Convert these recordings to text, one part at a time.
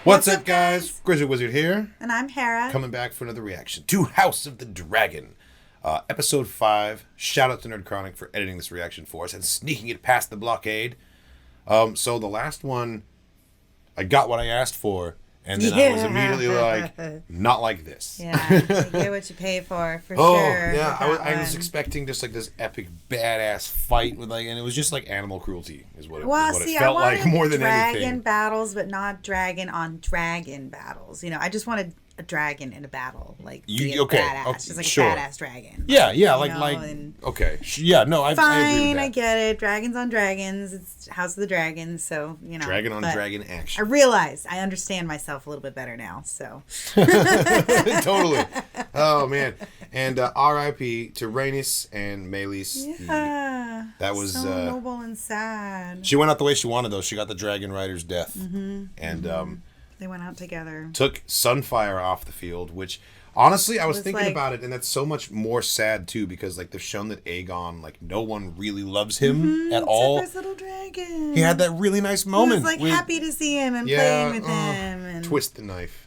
What's up, guys? Grizz Wizard here. And I'm Hera. Coming back for another reaction to House of the Dragon. Episode 5. Shout out to Nerd Chronic for editing this reaction for us and sneaking it past the blockade. So the last one, I got what I asked for. And then I was immediately like, not like this. Yeah, you get what you pay for sure. Yeah, I was expecting just like this epic badass fight with and it was just like animal cruelty is what it felt like more than anything. Dragon battles, but not dragon on dragon battles. You know, I just wanted a dragon in a battle, like badass, just like a badass dragon. Yeah, I agree with that. I get it. Dragons on dragons. It's House of the Dragons, so Dragon on dragon action. I realize I understand myself a little bit better now. So totally. Oh man, and R.I.P. to Rhaenys and Meleys. Yeah, that was so noble and sad. She went out the way she wanted, though. She got the Dragon Rider's death, and they went out together. Took Sunfire off the field, which honestly I was thinking about it, and that's so much more sad too because they've shown that Aegon, no one really loves him at all. Except for his little dragon. He had that really nice moment. He was happy to see him and playing with him. And twist the knife.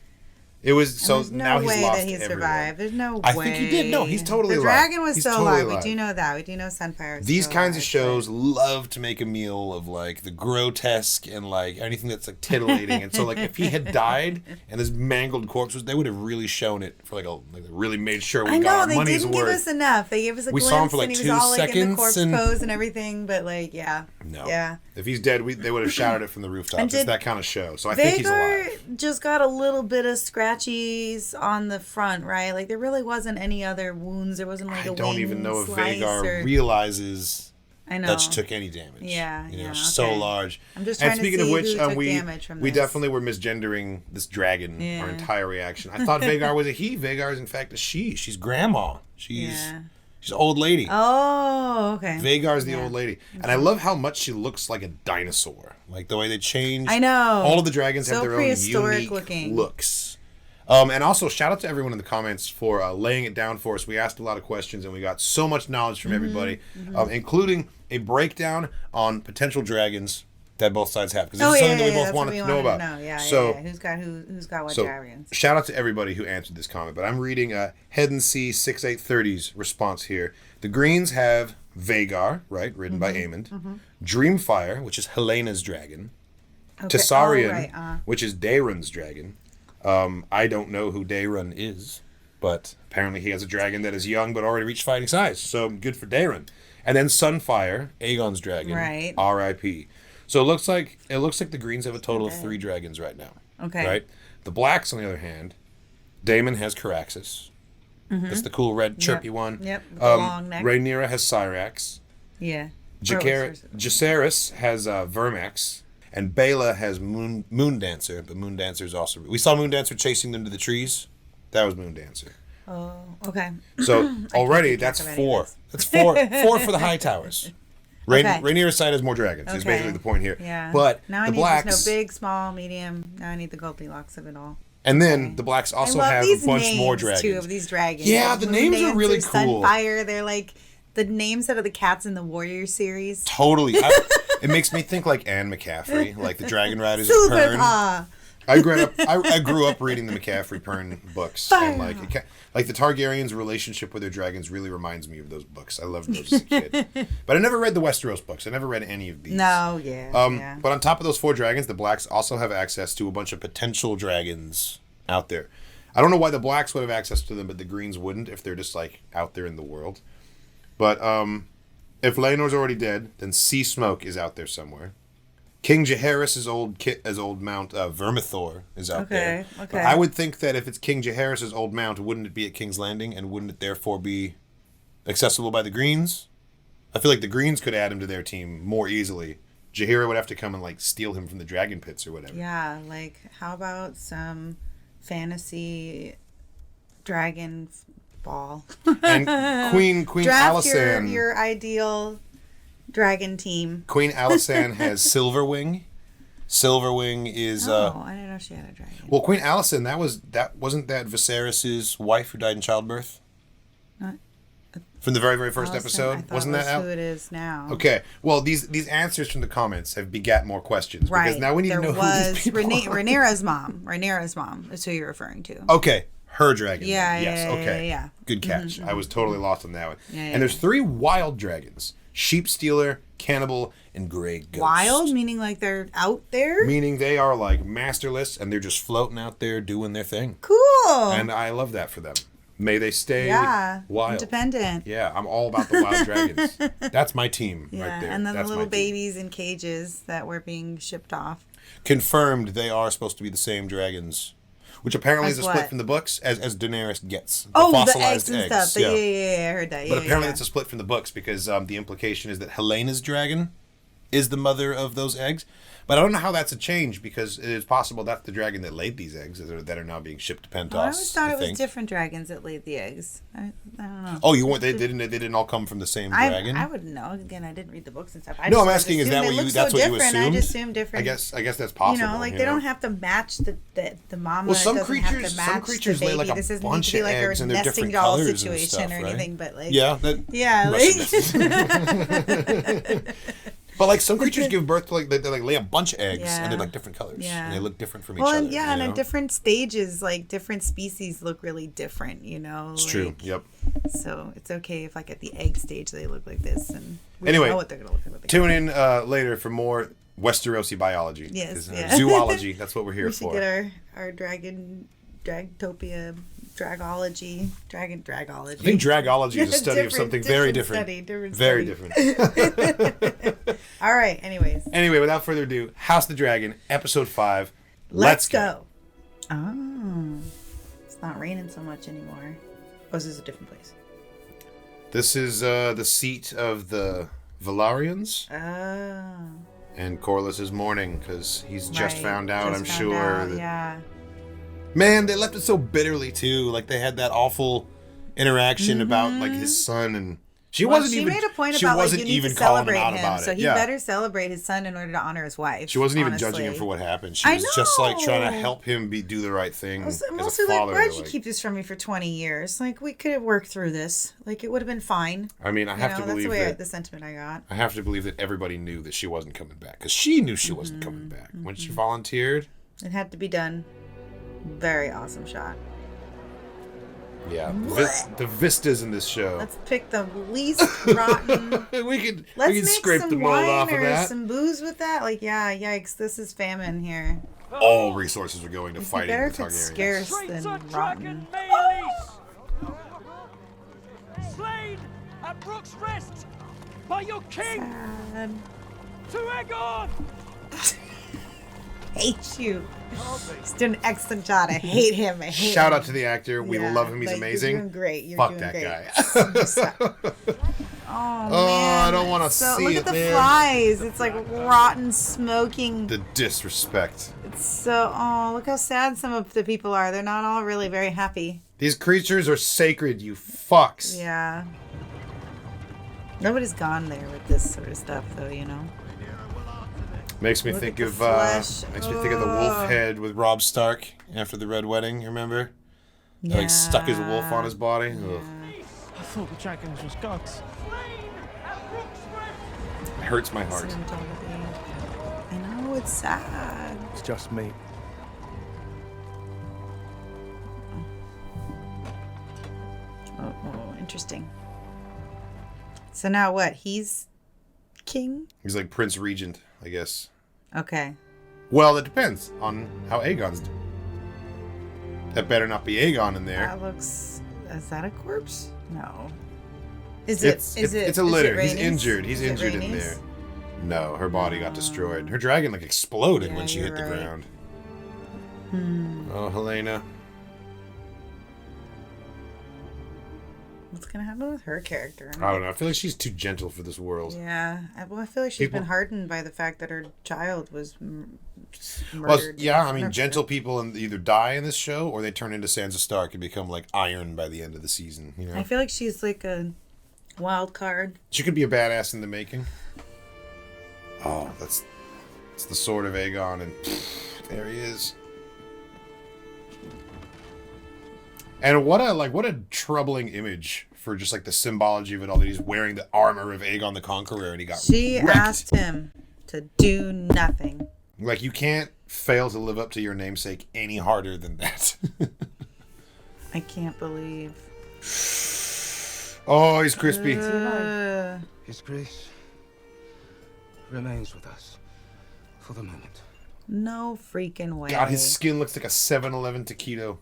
It was so now he's lost that he survived. There's no way. I think he did. No, he's totally alive. The dragon was still alive. We do know that. We do know Sunfire was These still kinds alive, of shows love to make a meal of the grotesque and anything that's titillating. And so if he had died and this mangled corpse was, they would have really shown it for really made sure we got our money's worth. They didn't give us enough. They gave us a glimpse. Saw him for and he 2 was all seconds in the corpse pose and everything. But yeah. No. Yeah. If he's dead, they would have shouted it from the rooftops. It's that kind of show. So I think he's alive. Just got a little bit of scratchies on the front, right? There really wasn't any other wounds. There wasn't I don't even know if Vhagar realizes that she took any damage. Yeah, she's so large. I'm just trying to see who took damage from this. We definitely were misgendering this dragon our entire reaction. I thought Vhagar was a he. Vhagar is in fact a she. She's grandma. She's old lady. Oh, okay. Vhagar's the old lady. And I love how much she looks like a dinosaur. The way they changed. I know. All of the dragons have their own unique looks. And also, shout out to everyone in the comments for laying it down for us. We asked a lot of questions, and we got so much knowledge from everybody, including a breakdown on potential dragons that both sides have. Because this is something that we both wanted to know about. Who's got what dragons? Shout out to everybody who answered this comment. But I'm reading Head and Sea 6830's response here. The Greens have Vhagar, right, ridden by Aemond. Dreamfire, which is Helena's dragon. Tessarion, which is Daeron's dragon. I don't know who Daeron is, but apparently he has a dragon that is young but already reached fighting size. So good for Daeron. And then Sunfire, Aegon's dragon. Right. R.I.P. So it looks like the Greens have a total of 3 dragons right now. Okay. Right. The Blacks, on the other hand, Daemon has Caraxes. That's the cool red chirpy one. Yep. With the long neck. Rhaenyra has Syrax. Yeah. Jacaerys has Vermax. And Baela has Moondancer, but Moondancer's also... We saw Moondancer chasing them to the trees. That was Moondancer. Oh, okay. So already that's 4. That's 4 for the high towers. Rhaenyra's side has more dragons, is basically the point here. Yeah. But now the Blacks... Just no big, small, medium. Now I need the Goldilocks of it all. And then the Blacks also have a bunch more dragons. Too, of these dragons. Yeah, the names are really cool. Sunfire, they're the names out of the cats in the Warrior series. Totally. It makes me think Anne McCaffrey, the Dragon Riders of Pern. I grew up reading the McCaffrey Pern books, and the Targaryens' relationship with their dragons really reminds me of those books. I loved those as a kid, but I never read the Westeros books. I never read any of these. No, yeah. But on top of those 4 dragons, the Blacks also have access to a bunch of potential dragons out there. I don't know why the Blacks would have access to them, but the Greens wouldn't if they're just out there in the world. But if Laenor's already dead, then Sea Smoke is out there somewhere. King Jaehaerys' old mount Vermithor is out there. Okay. But I would think that if it's King Jaehaerys' old mount, wouldn't it be at King's Landing, and wouldn't it therefore be accessible by the Greens? I feel like the Greens could add him to their team more easily. Jaehaera would have to come and steal him from the dragon pits or whatever. Yeah, how about some fantasy dragon ball? And Queen Draft Alysanne. your ideal dragon team. Queen Alysanne has Silverwing. Silverwing is I didn't know she had a dragon. Well, Queen Alysanne, wasn't that Viserys' wife who died in childbirth? from the very, very first Awesome. episode. I thought Wasn't that out? who it is now? Okay. Well, these answers from the comments have begat more questions. Right. Because now we need to know who these people are. Rhaenyra's mom. Rhaenyra's mom is who you're referring to. Okay. Her dragon. Yeah, then. Yes. yeah, Okay. yeah. Good catch. I was totally lost on that one. Yeah, and there's 3 wild dragons: sheep stealer, cannibal, and gray ghost. Wild, meaning like they're out there? Meaning they are like masterless and they're just floating out there doing their thing. Cool. And I love that for them. May they stay wild. Independent. Yeah, I'm all about the wild dragons. That's my team Yeah, right there. and then That's the little my team. babies in cages that were being shipped off. Confirmed they are supposed to be the same dragons. Which apparently As is a split what? from the books, as Daenerys gets. The eggs and stuff. Yeah. Yeah, I heard that. But apparently it's a split from the books because the implication is that Helena's dragon is the mother of those eggs. But I don't know how that's a change because it is possible that's the dragon that laid these eggs that are now being shipped to Pentos. I always thought it was different dragons that laid the eggs. I don't know. Oh, you weren't? They didn't all come from the same dragon. I wouldn't know. Again, I didn't read the books and stuff. I'm asking, is that what you? That's what you assumed? I just assumed different. I guess that's possible. You know, like they don't have to match the mama. Well, some doesn't creatures, have to match some creatures the lay baby. like This a doesn't bunch need of to be like eggs a and they're nesting different doll colors situation and stuff, or right? anything, but like But like some creatures give birth to they like lay a bunch of eggs and they're like different colors. Yeah. And they look different from each other. And at different stages, like different species look really different, you know. It's true. Yep. So it's okay if like at the egg stage they look like this and we anyway, don't know what they're gonna look like. Tune in later for more Westerosi biology. Yes. Zoology. That's what we're here for. We should get our Dragtopia dragology. I think dragology is a study of something very different. Very different. All right, Anyway, without further ado, House of the Dragon, episode 5. Let's go. Oh. It's not raining so much anymore. Oh, this is a different place. This is the seat of the Velaryons. Oh. And Corlys is mourning because he's just found out, I'm sure. Yeah. Man, they left it so bitterly too. Like they had that awful interaction about like his son, and she made a point about like you need to celebrate him. So he better celebrate his son in order to honor his wife. She wasn't even judging him for what happened. She was just like trying to help him do the right thing. I'm also like, why'd you keep this from me for 20 years? Like we could have worked through this. Like it would have been fine. I mean, I have to believe that's the sentiment I got. I have to believe that everybody knew that she wasn't coming back because she knew she wasn't coming back when she volunteered. It had to be done. Very awesome shot. Yeah, the vistas in this show. Let's pick the least rotten. we can scrape the mold off of that. Some booze with that. Like, yeah, yikes! This is famine here. All resources are going to fighting the Targaryens. Scarce than rotten. Slain at Brook's Rest by your king. Sad. To Aegon. Hate you. He's doing an excellent job. I hate him. Shout out to the actor. We love him. He's amazing. You're doing great. Fuck that guy. Oh, man. I don't want to see it, look at the flies. It's like rotten, smoking. The disrespect. It's so... Oh, look how sad some of the people are. They're not all really very happy. These creatures are sacred, you fucks. Yeah. Nobody's gone there with this sort of stuff, though, you know? Makes me think of the wolf head with Robb Stark after the Red Wedding. You remember? Yeah. Like stuck his wolf on his body. Yeah. I thought the dragons was gods. It hurts my heart. I know, it's sad. It's just me. Oh, interesting. So now what? He's king? He's like Prince Regent, I guess. Okay. Well, it depends on how Aegon's doing. That better not be Aegon in there. That looks... Is that a corpse? No. It's a litter. He's injured. He's injured in there. No, her body got destroyed. Her dragon like exploded when she hit the ground. Oh, Helena. What's gonna happen with her character? I don't know. I feel like she's too gentle for this world. Yeah. Well, I feel like she's been hardened by the fact that her child was murdered. Well, yeah, I mean, gentle people either die in this show or they turn into Sansa Stark and become like iron by the end of the season. You know? I feel like she's like a wild card. She could be a badass in the making. Oh, it's the sword of Aegon, and there he is. And what a troubling image for just like the symbology of it all, that he's wearing the armor of Aegon the Conqueror and he got She wrecked. asked him to do nothing. Like, you can't fail to live up to your namesake any harder than that. I can't believe. Oh, he's crispy. His grace remains with us for the moment. No freaking way. God, his skin looks like a 7-Eleven taquito.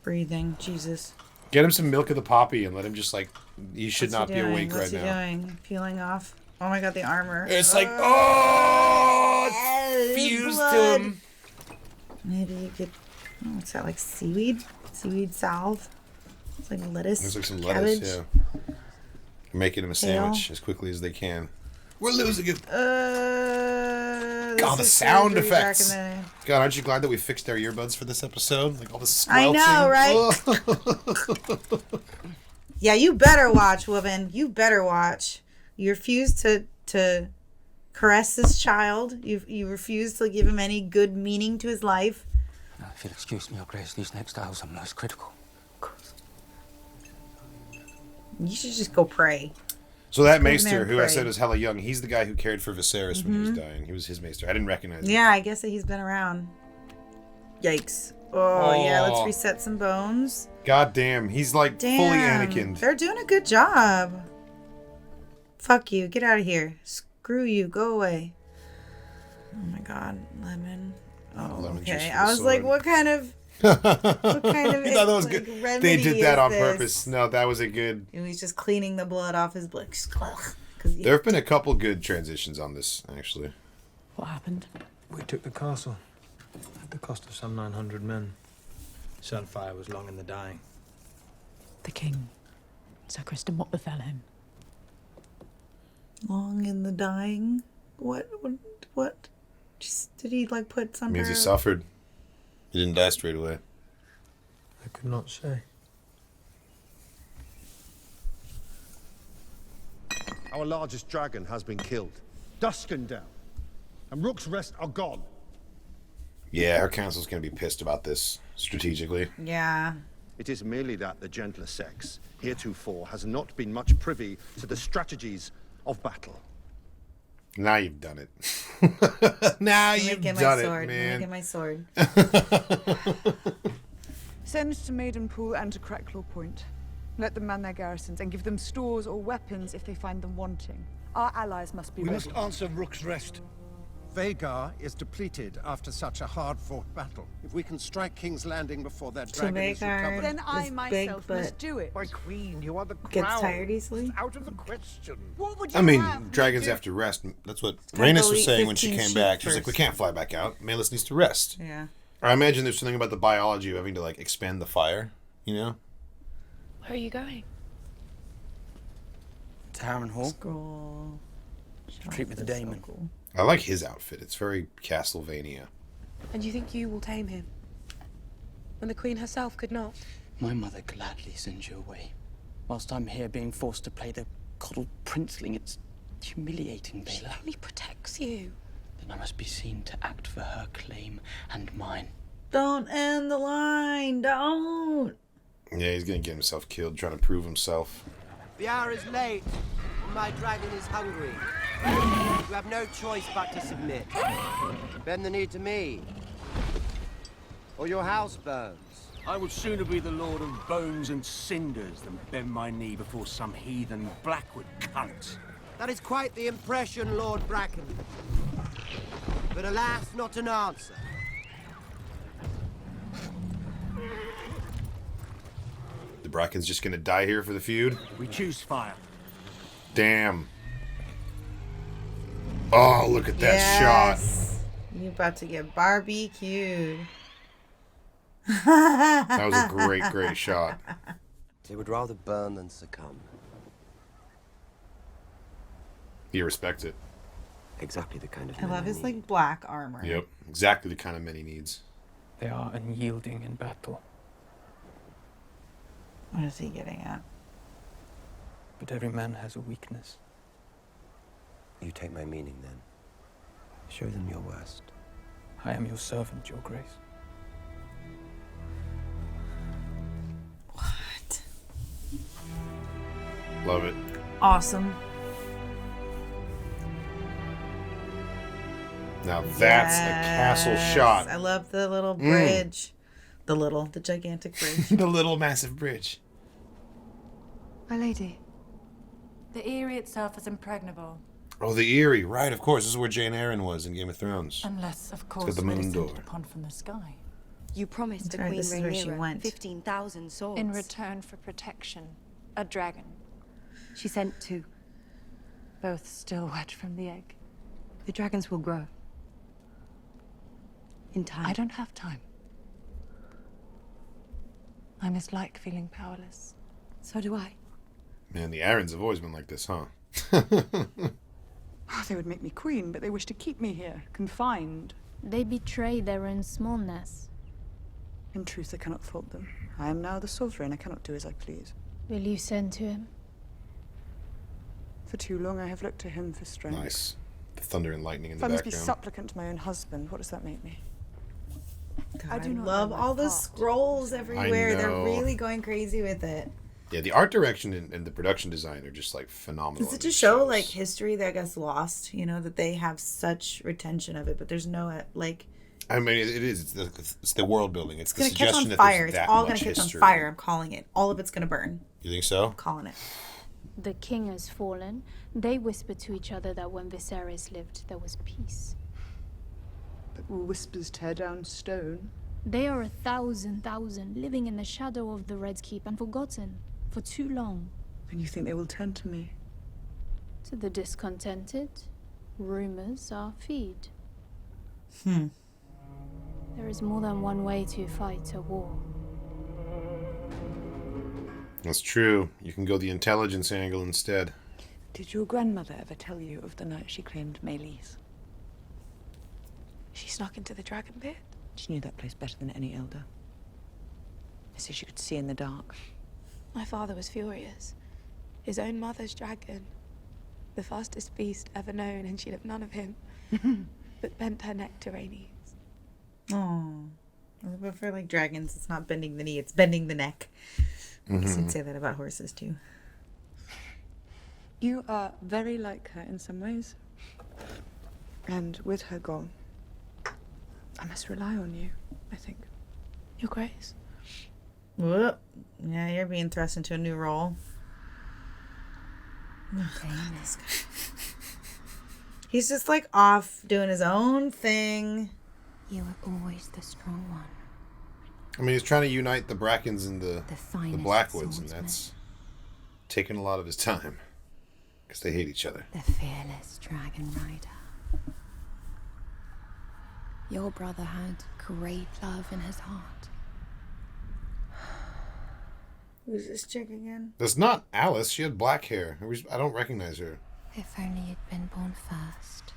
Breathing, Jesus. Get him some milk of the poppy and let him just like, he should not be awake What's right he now. Doing? Peeling off. Oh my God, the armor. It's like, oh, it's fused to him. Maybe you could. Oh, what's that, like seaweed? Seaweed salve? It's like lettuce. There's like some cabbage. lettuce, yeah. Making him a sandwich as quickly as they can. We're losing it. God, the sound effects. God, aren't you glad that we fixed our earbuds for this episode? Like all the squelching. I know, right? Yeah, you better watch, woman. You better watch. You refuse to caress this child. You refuse to give him any good meaning to his life. Now, if you'll excuse me, Your Grace, these next hours are most critical. You should just go pray. So that maester, who I said was hella young, he's the guy who cared for Viserys when he was dying. He was his maester. I didn't recognize him. Yeah, I guess that he's been around. Yikes. Oh, yeah, let's reset some bones. God damn, he's like fully Anakin. They're doing a good job. Fuck you. Get out of here. Screw you. Go away. Oh my God. Lemon. Oh, Lemon juice okay. for I the was like, sword. what kind of you thought that was good. They did that on purpose. No, that was a good. And he's just cleaning the blood off his blood. There have been a couple good transitions on this, actually. What happened? We took the castle at the cost of some 900 men. Sunfire was long in the dying. The king. Sir Kristen, what befell him? Long in the dying? What? Just, did he like put some? Means he suffered. He didn't die straight away. I could not say. Our largest dragon has been killed. Duskendale and Rook's Rest are gone. Yeah, her council's going to be pissed about this strategically. Yeah. It is merely that the gentler sex, heretofore, has not been much privy to the strategies of battle. Now you've done it. Now you've done it, man. Get my sword. Send to Maidenpool and to Crackclaw Point. Let them man their garrisons and give them stores or weapons if they find them wanting. Our allies must be We ready. must answer Rook's Rest. Vhagar is depleted after such a hard-fought battle. If we can strike King's Landing before that dragon is recovered... Then I myself must do it. My queen, you are the crown. Gets tired easily. It's out of the question. What would you I mean, have dragons me have to rest. That's what gotta Rhaenys go was eat saying when she 15 came sheep back. She was like, first. we can't fly back out. Malus needs to rest. Yeah. I imagine there's something about the biology of having to, like, expand the fire, you know? Where are you going? To Harrenhal. Scroll. Treat with the That's so Daemon. cool. I like his outfit. It's very Castlevania. And you think you will tame him? When the Queen herself could not? My mother gladly sends you away. Whilst I'm here being forced to play the coddled princeling, it's humiliating, She Baela. only protects you. Then I must be seen to act for her claim and mine. Don't end the line. Don't. Yeah, he's gonna get himself killed trying to prove himself. The hour is late, and my dragon is hungry. You have no choice but to submit. Bend the knee to me, or your house burns. I would sooner be the Lord of Bones and Cinders than bend my knee before some heathen Blackwood cunt. That is quite the impression, Lord Bracken. But alas, not an answer. The Bracken's just gonna die here for the feud? We choose fire. Damn. Oh, look at that shot. You about to get barbecued. That was a great, great shot. They would rather burn than succumb. He respects it. Exactly the kind of I love his like black armor. Yep, exactly the kind of men he needs. They are unyielding in battle. What is he getting at? But every man has a weakness. You take my meaning then. Show them your worst. I am your servant, Your Grace. Love it. Awesome. Now that's a castle shot. I love the little bridge. The gigantic bridge. The little massive bridge. My lady. The Eyrie itself is impregnable. Oh, the Eyrie, right, of course. This is where Jane Eyre was in Game of Thrones. Unless, of got course, the we're moon descended door. upon from the sky. You promised the That's right, Queen this is where she Rhaenyra went. 15,000 swords. In return for protection, a dragon. She sent 2. Both still wet from the egg. The dragons will grow. In time. I don't have time. I mislike feeling powerless. So do I. Man, the Arryns have always been like this, huh? They would make me queen, but they wish to keep me here, confined. They betray their own smallness. In truth, I cannot fault them. I am now the sovereign. I cannot do as I please. Will you send to him? For too long, I have looked to him for strength. Nice. The thunder and lightning in If the I must be background. supplicant to my own husband, what does that make me? God, I do not love know my all the part. scrolls everywhere. They're know. really going crazy with it. Yeah, the art direction and the production design are just like phenomenal. Does in it these just show shows. like history that gets lost? You know, that they have such retention of it, but there's no like. I mean, it is. It's the world building. It's the It's gonna catch suggestion on that fire. there's It's that all gonna much catch history. on fire. I'm calling it. All of it's gonna burn. You think so? I'm calling it. The king has fallen. They whispered to each other that when Viserys lived, there was peace. But will whispers tear down stone? They are 1,000 living in the shadow of the Red Keep and forgotten for too long. And you think they will turn to me? To the discontented, rumors are feed. There is more than one way to fight a war. That's true. You can go the intelligence angle instead. Did your grandmother ever tell you of the night she claimed Melees? She snuck into the dragon pit. She knew that place better than any elder. They said she could see in the dark. My father was furious. His own mother's dragon. The fastest beast ever known, and she'd have none of him. But bent her neck to Rhaenys. Oh, but for like dragons, it's not bending the knee; it's bending the neck. I guess you'd say that about horses too. You are very like her in some ways. And with her gone, I must rely on you, I think. Your Grace. Whoop! Yeah, you're being thrust into a new role. Oh, God, this guy. He's just like off doing his own thing. You were always the strong one. I mean, he's trying to unite the Brackens and the finest Blackwoods, and swordsman. that's taking a lot of his time because they hate each other. The fearless dragon rider. Your brother had great love in his heart. Who's this chick again? That's not Alice. She had black hair. I don't recognize her. If only you'd been born first.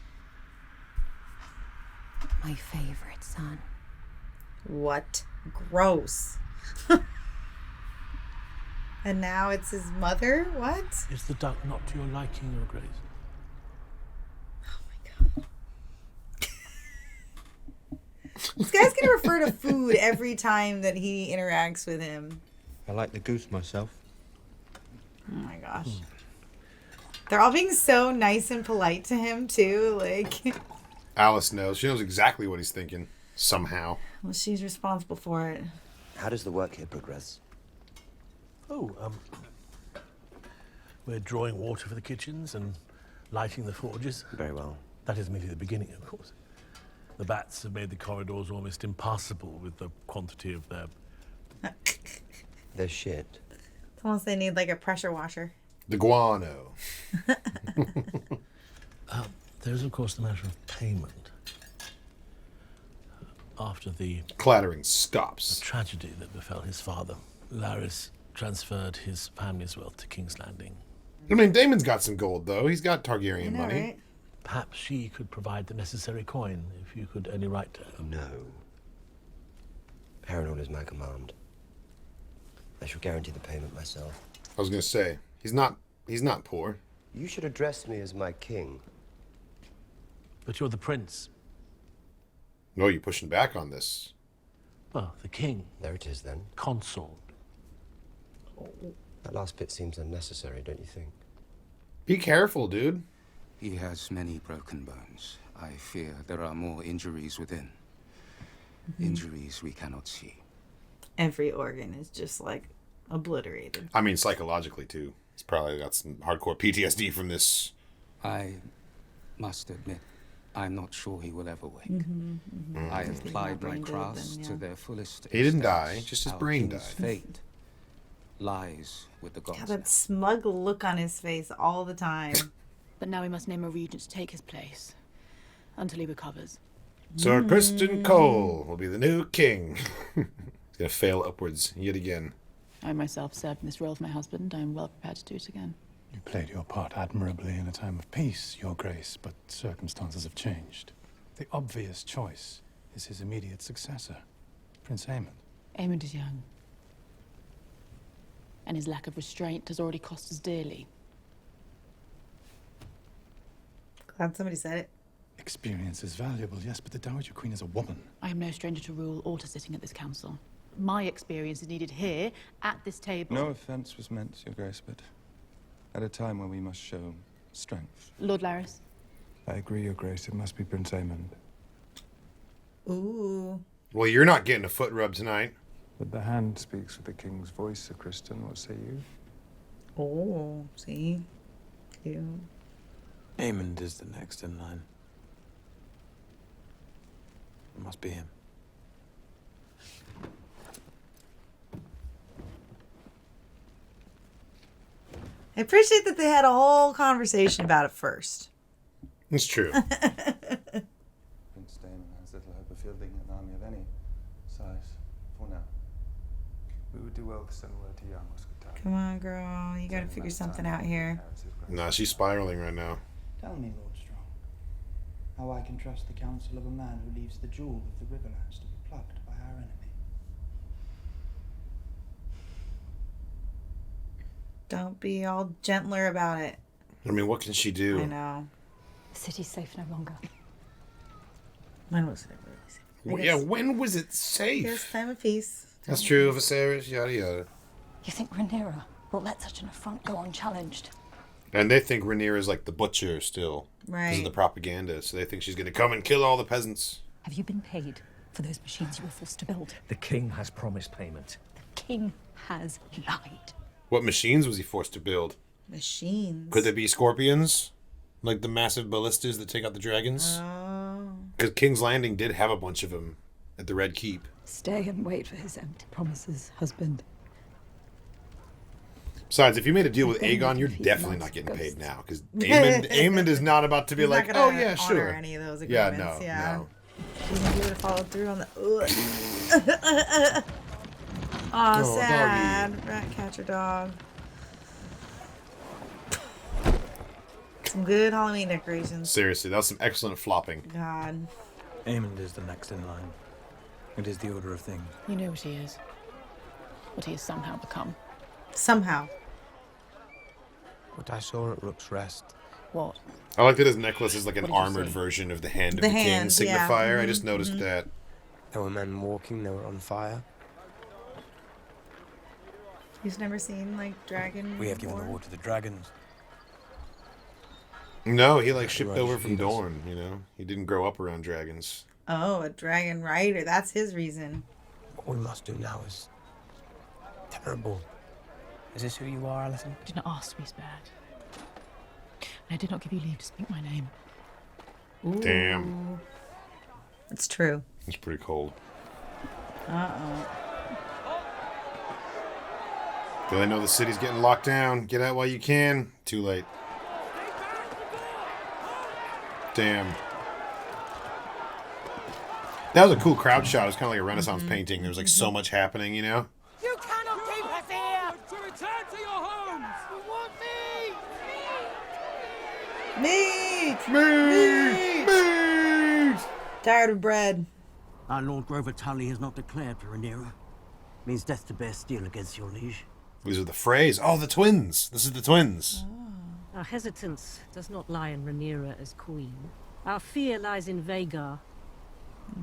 My favorite son. What? Gross. And now it's his mother? What? Is the duck not to your liking, Your Grace? This guy's gonna refer to food every time that he interacts with him. I like the goose myself. Oh my gosh. They're all being so nice and polite to him too. Like, Alice knows. She knows exactly what he's thinking. Somehow. well, she's responsible for it. How does the work here progress? Oh, we're drawing water for the kitchens and lighting the forges. Very well. That is merely the beginning, of course. The bats have made the corridors almost impassable with the quantity of their... They're shit. It's almost they need like a pressure washer. The guano. There's, of course, the matter of payment. After the clattering stops, tragedy that befell his father, Larys transferred his family's wealth to King's Landing. I mean, Damon's got some gold, though. He's got Targaryen money. Right? Perhaps she could provide the necessary coin, if you could only write to her. No. Hera is my command. I shall guarantee the payment myself. I was going to say, he's not poor. You should address me as my king. But you're the prince. No, you're pushing back on this. Well, the king. There it is, then. Consort. That last bit seems unnecessary, don't you think? Be careful, dude. He has many broken bones. I fear there are more injuries within. Injuries we cannot see. Every organ is just like obliterated. I mean, psychologically too. He's probably got some hardcore PTSD from this. I must admit, I'm not sure he will ever wake. I have plied my crafts to their fullest extent. He didn't die, just his Our brain king's died. Fate lies with the gods. Yeah, that smug look on his face all the time. But now we must name a regent to take his place until he recovers. Sir Kristen Cole will be the new king. He's gonna fail upwards yet again. I myself served in this role for my husband. I am well prepared to do it again. You played your part admirably in a time of peace, Your Grace, but circumstances have changed. The obvious choice is his immediate successor, Prince Aemon. Aemon is young. And his lack of restraint has already cost us dearly. Glad somebody said it. Experience is valuable, yes, but the Dowager Queen is a woman. I am no stranger to rule or to sitting at this council. My experience is needed here, at this table. No offense was meant, Your Grace, but at a time when we must show strength. Lord Laris? I agree, Your Grace. It must be Prince Aemon. Ooh. Well, you're not getting a foot rub tonight. But the hand speaks with the king's voice, Sir Kristen. What say you? Oh, see? You. Aemond is the next in line. It must be him. I appreciate that they had a whole conversation about it first. It's true. Prince Daemon has little hope of fielding an army of any size for now. We would do well to send word to young Muscatari. Come on, girl. You gotta figure something out here. Nah, she's spiraling right now. Tell me, Lord Strong, how I can trust the counsel of a man who leaves the jewel of the Riverlands to be plucked by our enemy. Don't be all gentler about it. I mean, what can she do? I know. The city's safe no longer. When was it really safe? Well, yeah, when was it safe? This time of peace. That's true, Viserys, yada yada. You think Rhaenyra will let such an affront go unchallenged? And they think Rhaenyra is like the butcher still. Right. Because of the propaganda. So they think she's going to come and kill all the peasants. Have you been paid for those machines you were forced to build? The king has promised payment. The king has lied. What machines was he forced to build? Machines. Could they be scorpions? Like the massive ballistas that take out the dragons? Oh. Because King's Landing did have a bunch of them at the Red Keep. Stay and wait for his empty promises, husband. Besides, if you made a deal with Aegon, you're definitely not getting paid now. Because Aemond is not about to be He's like, not gonna oh yeah, honor sure. any of those Yeah, agreements. no, Yeah. no. He's gonna be able to follow through on the. Aw, Oh, sad. Rat catcher dog. Some good Halloween decorations. Seriously, that was some excellent flopping. God. Aemond is the next in line. It is the order of things. You know what he is. What he has somehow become. Somehow. What I saw at Rook's Rest. What? I like that his necklace is like an What did you armored see? version of the hand of The the king hand, yeah. signifier. I just noticed that. There were men walking, they were on fire. You've never seen like dragon. We have given War? the war to the dragons. No, he like shipped Right, over from he does. Dorne, you know? He didn't grow up around dragons. Oh, a dragon rider. That's his reason. What we must do now is terrible. Is this who you are, Alison? I did not ask to be spared. And I did not give you leave to speak my name. Ooh. Damn. It's true. It's pretty cold. Uh-oh. Do they know the city's getting locked down? Get out while you can. Too late. Damn. That was a cool crowd shot. It was kind of like a Renaissance painting. There was like so much happening, you know? You cannot keep us here! To return to your homes! We want Meat! Meat! Tired of bread. Our Lord Grover Tully has not declared for Rhaenyra. Means death to bear steel against your liege. These are the Freys. Oh, the twins. This is the twins. Our hesitance does not lie in Rhaenyra as queen. Our fear lies in Vhagar.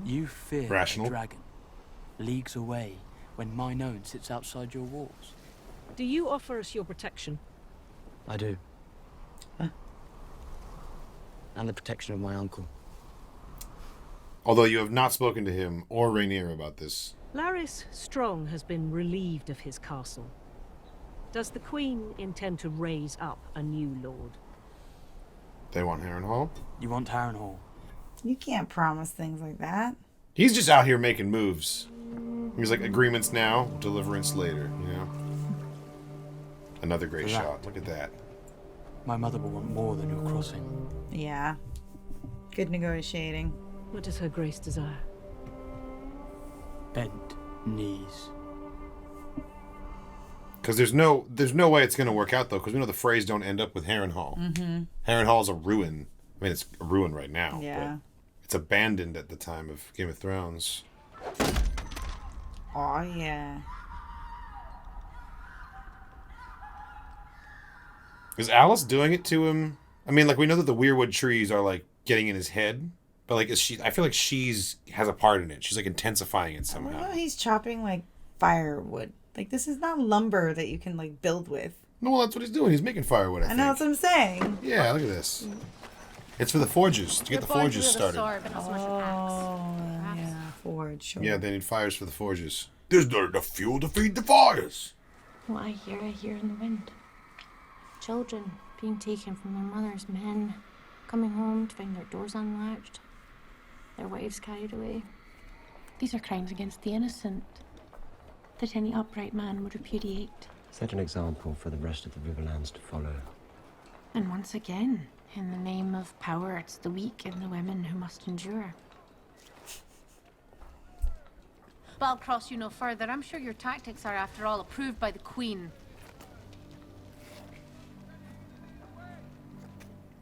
You fear Rational. a dragon, leagues away, when mine own sits outside your walls. Do you offer us your protection? I do. And the protection of my uncle. Although you have not spoken to him or Rhaenyra about this. Larys Strong has been relieved of his castle. Does the Queen intend to raise up a new lord? They want Harrenhal? You want Harrenhal? You can't promise things like that. He's just out here making moves. He's like, agreements now, deliverance later, you know? Another great shot. Look at that. My mother will want more than your crossing. Yeah. Good negotiating. What does her grace desire? Bent knees. Because there's no way it's going to work out, though, because we know the Freys don't end up with Harrenhal. Mm-hmm. Harrenhal is a ruin. I mean, it's a ruin right now. Yeah. But it's abandoned at the time of Game of Thrones. Oh, yeah. Is Alice doing it to him? I mean, like, we know that the weirwood trees are, like, getting in his head. But, like, I feel like she's has a part in it. She's, like, intensifying it somehow. Well, he's chopping, like, firewood. Like, this is not lumber that you can, like, build with. No, well, that's what he's doing. He's making firewood, I think. I know, that's what I'm saying. Yeah, look at this. It's for the forges, to get the forges started. Yeah, forge, sure. Yeah, they need fires for the forges. There's not enough fuel to feed the fires. What I hear in the wind. Children being taken from their mothers, men coming home to find their doors unlatched, their wives carried away. These are crimes against the innocent that any upright man would repudiate. Set an example for the rest of the Riverlands to follow. And once again, in the name of power, it's the weak and the women who must endure. But I'll cross you no further. I'm sure your tactics are, after all, approved by the Queen.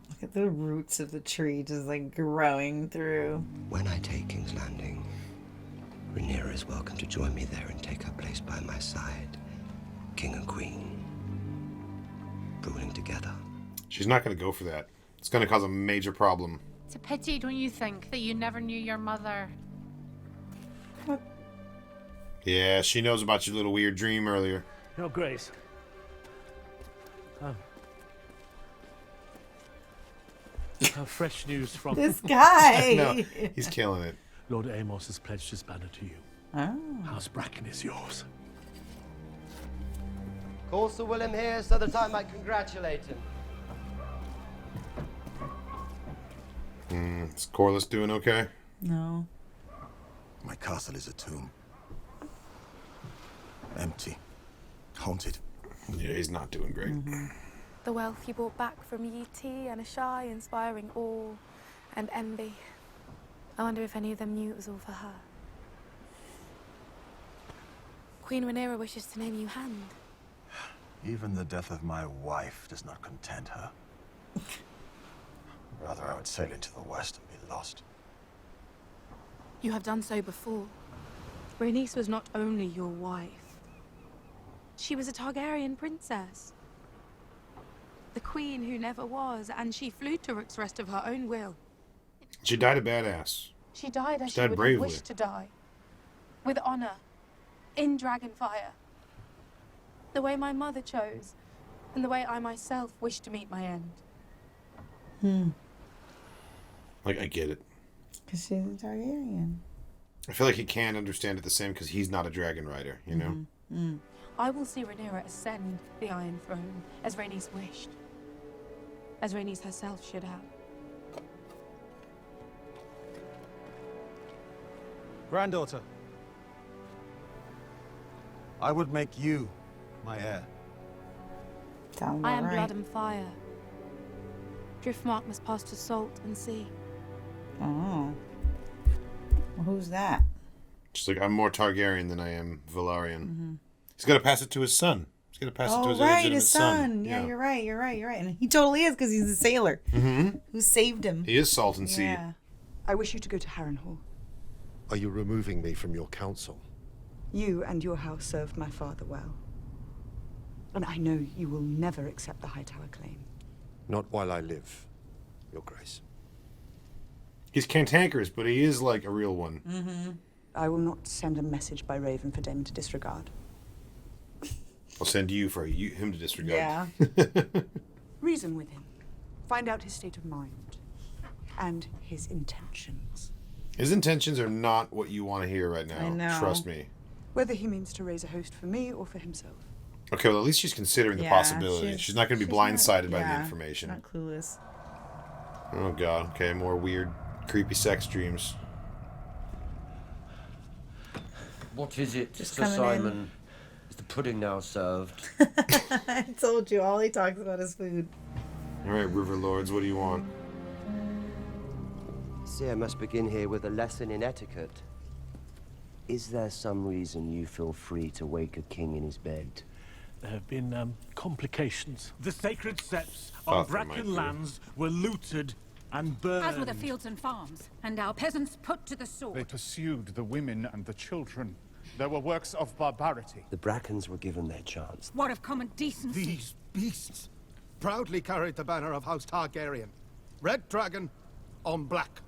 Look at the roots of the tree just like growing through. When I take King's Landing, Rhaenyra is welcome to join me there and take her place by my side. King and Queen, ruling together. She's not going to go for that. It's going to cause a major problem. It's a pity, don't you think, that you never knew your mother? Yeah, she knows about your little weird dream earlier. Your Grace. Fresh news from... This guy! No, he's killing it. Lord Amos has pledged his banner to you. Oh. House Bracken is yours. Call Sir William here so that I might congratulate him. Is Corlys doing okay? No. My castle is a tomb. Empty. Haunted. Yeah, he's not doing great. Mm-hmm. The wealth you brought back from ET and a shy, inspiring awe and envy. I wonder if any of them knew it was all for her. Queen Rhaenyra wishes to name you Hand. Even the death of my wife does not content her. Rather, I would sail into the west and be lost. You have done so before. Rhaenys was not only your wife. She was a Targaryen princess. The queen who never was, and she flew to Rook's Rest of her own will. She died a badass. She died as She she died would bravely. wish to die. With honor. In Dragonfire. The way my mother chose. And the way I myself wish to meet my end. Like, I get it. Because she's a Targaryen. I feel like he can't understand it the same because he's not a dragon rider, you know? I will see Rhaenyra ascend the Iron Throne, as Rhaenys wished. As Rhaenys herself should have. Granddaughter, I would make you my heir. Sounds I am right. blood and fire. Driftmark must pass to salt and sea. Oh. Well, who's that? She's like, I'm more Targaryen than I am Velaryon. He's got to pass it to his son. He's got to pass it to his illegitimate his son. Yeah, you're right. And he totally is because he's a sailor who saved him. He is salt and sea. Yeah. I wish you to go to Harrenhal. Are you removing me from your council? You and your house served my father well. And I know you will never accept the Hightower claim. Not while I live, Your Grace. He's cantankerous, but he is like a real one. I will not send a message by Raven for Daemon to disregard. I'll send you for him to disregard. Yeah. Reason with him. Find out his state of mind. And his intentions. His intentions are not what you want to hear right now. I know. Trust me. Whether he means to raise a host for me or for himself. Okay, well, at least she's considering the possibility. She's not going to be blindsided by the information. Not clueless. Oh, God. Okay, more weird, creepy sex dreams. What is it, Just Sir coming Simon? Is the pudding now served? I told you, all he talks about is food. All right, River Lords, what do you want? See, I must begin here with a lesson in etiquette. Is there some reason you feel free to wake a king in his bed? There have been complications. The sacred septs on Bracken lands were looted and burned. As were the fields and farms, and our peasants put to the sword. They pursued the women and the children. There were works of barbarity. The Brackens were given their chance. What of common decency? These beasts proudly carried the banner of House Targaryen. Red dragon on black.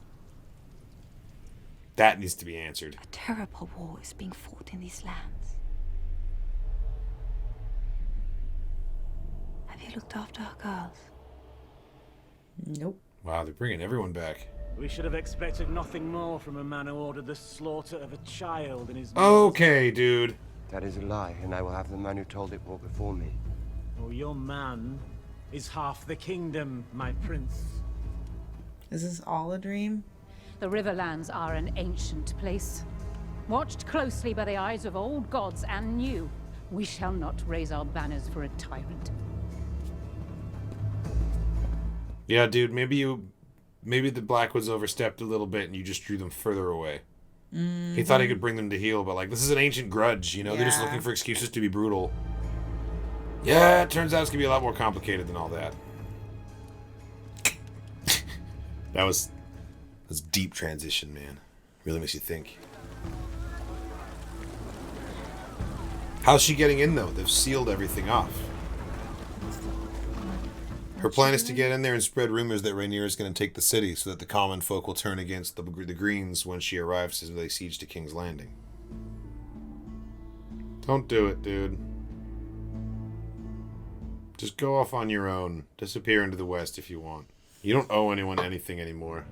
That needs to be answered. A terrible war is being fought in these lands. Have you looked after our girls? Nope. Wow, they're bringing everyone back. We should have expected nothing more from a man who ordered the slaughter of a child in his... Okay, dude. That is a lie, and I will have the man who told it brought before me. Oh, your man is half the kingdom, my prince. Is this all a dream? The Riverlands are an ancient place. Watched closely by the eyes of old gods and new, we shall not raise our banners for a tyrant. Yeah, dude, maybe the Blackwoods overstepped a little bit and you just drew them further away. He thought he could bring them to heel, but like, this is an ancient grudge, you know? They're just looking for excuses to be brutal. Yeah, it turns out it's gonna be a lot more complicated than all that. That's deep transition, man. Really makes you think. How's she getting in, though? They've sealed everything off. Her plan is to get in there and spread rumors that Rhaenyra is going to take the city so that the common folk will turn against the Greens when she arrives as they lay siege to King's Landing. Don't do it, dude. Just go off on your own. Disappear into the West if you want. You don't owe anyone anything anymore.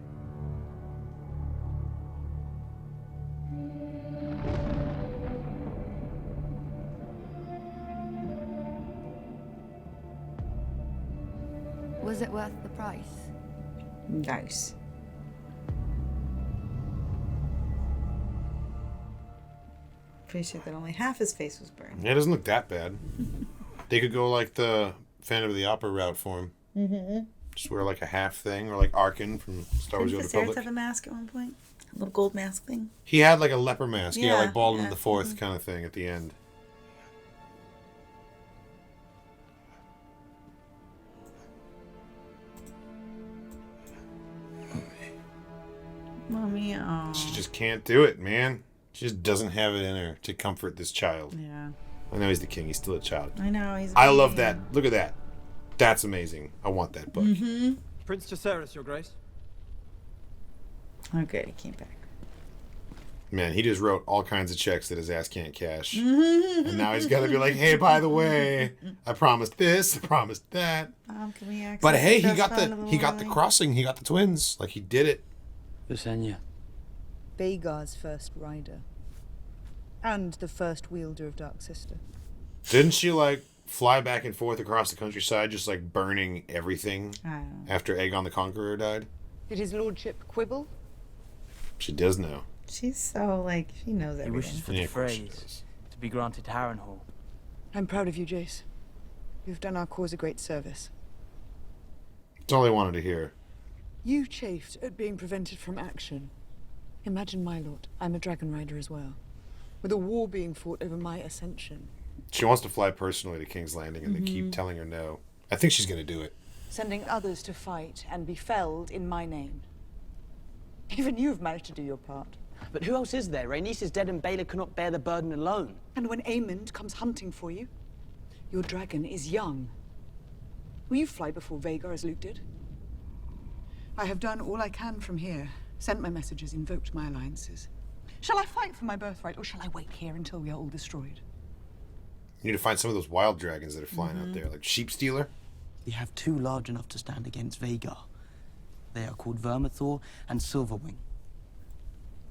Was it worth the price? Nice. Appreciate that only half his face was burned. Yeah, it doesn't look that bad. They could go like the Phantom of the Opera route for him. Mm-hmm. Just wear like a half thing, or like Arkin from Star Wars: The Old Republic. Did have a mask at one point? A little gold mask thing? He had like a leper mask. Yeah, like Baldwin the Fourth Mm-hmm. kind of thing at the end. Mommy, oh. She just can't do it, man. She just doesn't have it in her to comfort this child. Yeah. I know he's the king. He's still a child. I know. I love that. Look at that. That's amazing. I want that book. Mm-hmm. Prince Jacaerys, Your Grace. Oh, good. He came back. Man, he just wrote all kinds of checks that his ass can't cash. Mm-hmm. And now he's got to be like, hey, by the way, I promised this, I promised that. Can we access But hey, the he got the line? crossing. He got the twins. Like, he did it. Visenya. Vhagar's first rider. And the first wielder of Dark Sister. Didn't she, like, fly back and forth across the countryside just, like, burning everything after Aegon the Conqueror died? Did his lordship quibble? She does know. She's so, like, she knows He everything. wishes for the phrase to be granted Harrenhal. I'm proud of you, Jace. You've done our cause a great service. That's all I wanted to hear. You chafed at being prevented from action. Imagine my lot. I'm a dragon rider as well. With a war being fought over my ascension. She wants to fly personally to King's Landing, and they keep telling her no. I think she's going to do it. Sending others to fight and be felled in my name. Even you've managed to do your part. But who else is there? Rhaenys is dead and Baelor cannot bear the burden alone. And when Aemond comes hunting for you, your dragon is young. Will you fly before Vhagar as Luke did? I have done all I can from here. Sent my messages, invoked my alliances. Shall I fight for my birthright, or shall I wait here until we are all destroyed? You need to find some of those wild dragons that are flying out there, like Sheep Stealer. We have two large enough to stand against Vhagar. They are called Vermithor and Silverwing.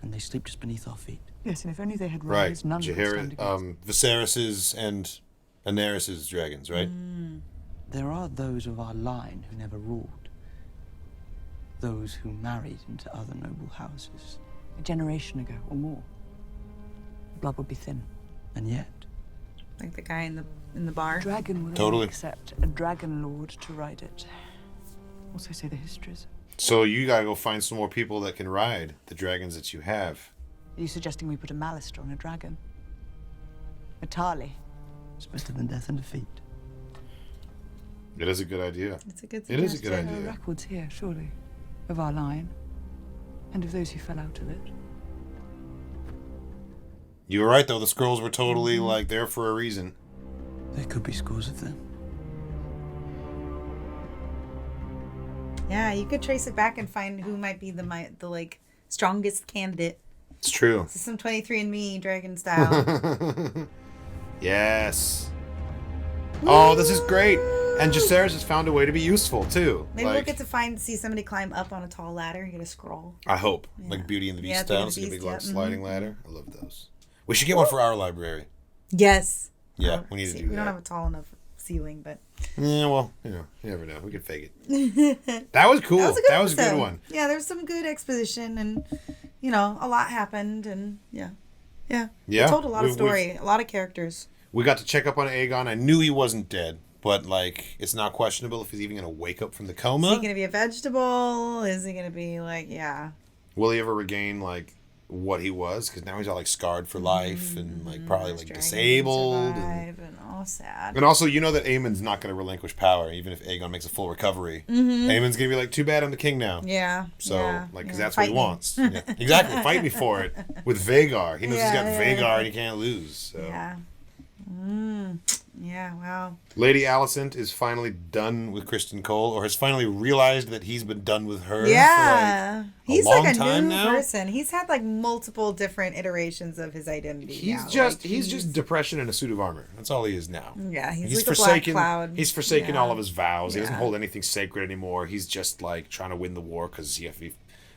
And they sleep just beneath our feet. Yes, and if only they had Right. riders, none would stand against. Viserys's and Daenerys's dragons, right? There are those of our line who never ruled. Those who married into other noble houses. A generation ago or more. The blood would be thin. And yet, Like the guy in the bar. Dragon will Totally. only accept a dragon lord to ride it. Also say the histories. So you gotta go find some more people that can ride the dragons that you have. Are you suggesting we put a Malister on a dragon? A Tarly? it's better than death and defeat. It is a good idea. It's a good It is a good There are idea. records here, surely, of our line, and of those who fell out of it. You were right though. The scrolls were totally like there for a reason. There could be scores of them. Yeah, you could trace it back and find who might be the like strongest candidate. It's true. This is some 23andMe dragon style. Yes. Oh, this is great. And Jacaerys has found a way to be useful too. Maybe we'll Like, get to see somebody climb up on a tall ladder and get a scroll. I hope. Yeah. Like Beauty and the Beast Yeah, style. Beauty It's and gonna the be like Beast, yeah. sliding ladder. I love those. We should get one for our library. Yes. Yeah, we need to do We don't that. have a tall enough ceiling, but Yeah, well, you never know. We could fake it. That was cool. That was a good episode. one. Yeah, there's some good exposition, and a lot happened, and yeah. Yeah, It told a lot of we've- story, a lot of characters. We got to check up on Aegon. I knew he wasn't dead, but like it's not questionable if he's even gonna wake up from the Is he coma. gonna be a vegetable? Is he gonna be like, yeah? Will he ever regain like what he was? Because now he's all like scarred for life and like probably like disabled. And all sad. And also, you know that Aemon's not going to relinquish power, even if Aegon makes a full recovery. Mhm. Aemon's going to be like, too bad I'm the king now. Yeah. So, yeah, like, because yeah. that's what he Fight me. wants. Yeah. Exactly. Fight me for it. With Vhagar. He knows he's got Yeah, Vhagar yeah. and he can't lose. So. Yeah. Yeah, wow. Lady Alicent is finally done with Kristen Cole, or has finally realized that he's been done with her Yeah. for He's long like a time new now. person. He's had like multiple different iterations of his identity. He's now. just Like, he's just depression in a suit of armor. That's all he is now. Yeah, he's like a black cloud. He's forsaken Yeah. all of his vows. He doesn't Yeah. hold anything sacred anymore. He's just like trying to win the war because if he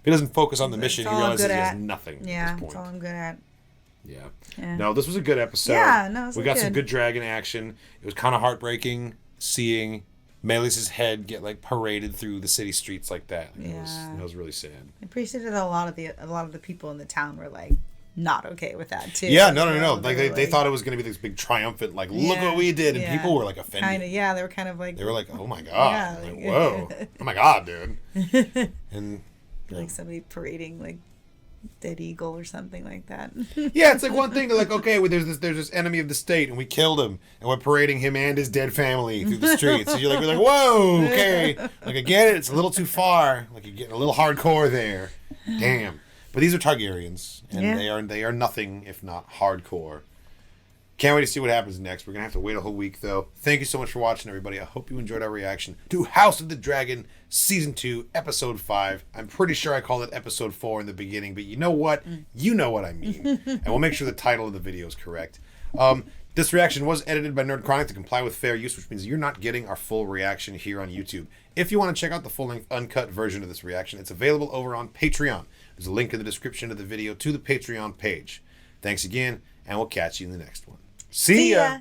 doesn't focus on the mission, It's he all I'm realizes good he has at. nothing Yeah, at this that's point. all I'm good at. Yeah. Yeah. No, this was a good episode. Yeah, no, it was we got some good. good dragon action. It was kind of heartbreaking seeing Melis's head get like paraded through the city streets like that. Like, Yeah. It was really sad. I appreciated a lot of the people in the town were like not okay with that too. Yeah, no. They Like they, were they thought it was going to be this big triumphant, like, look what we did, and yeah. people were like offended. Kinda, yeah, they were kind of like They were like, oh my god, Yeah, like, like- whoa, oh my god, dude. And like somebody parading like dead eagle or something like that. yeah, it's like one thing. They're like, okay, well, there's this enemy of the state, and we killed him, and we're parading him and his dead family through the streets. So we're like, whoa, okay, like I get it. It's a little too far. Like you're getting a little hardcore there. Damn. But these are Targaryens, and Yeah. they are nothing if not hardcore. Can't wait to see what happens next. We're gonna have to wait a whole week, though. Thank you so much for watching, everybody. I hope you enjoyed our reaction to House of the Dragon Season 2, Episode 5. I'm pretty sure I called it Episode 4 in the beginning, but you know what? You know what I mean. And we'll make sure the title of the video is correct. This reaction was edited by Nerd Chronic to comply with fair use, which means you're not getting our full reaction here on YouTube. If you want to check out the full-length uncut version of this reaction, it's available over on Patreon. There's a link in the description of the video to the Patreon page. Thanks again, and we'll catch you in the next one. See ya!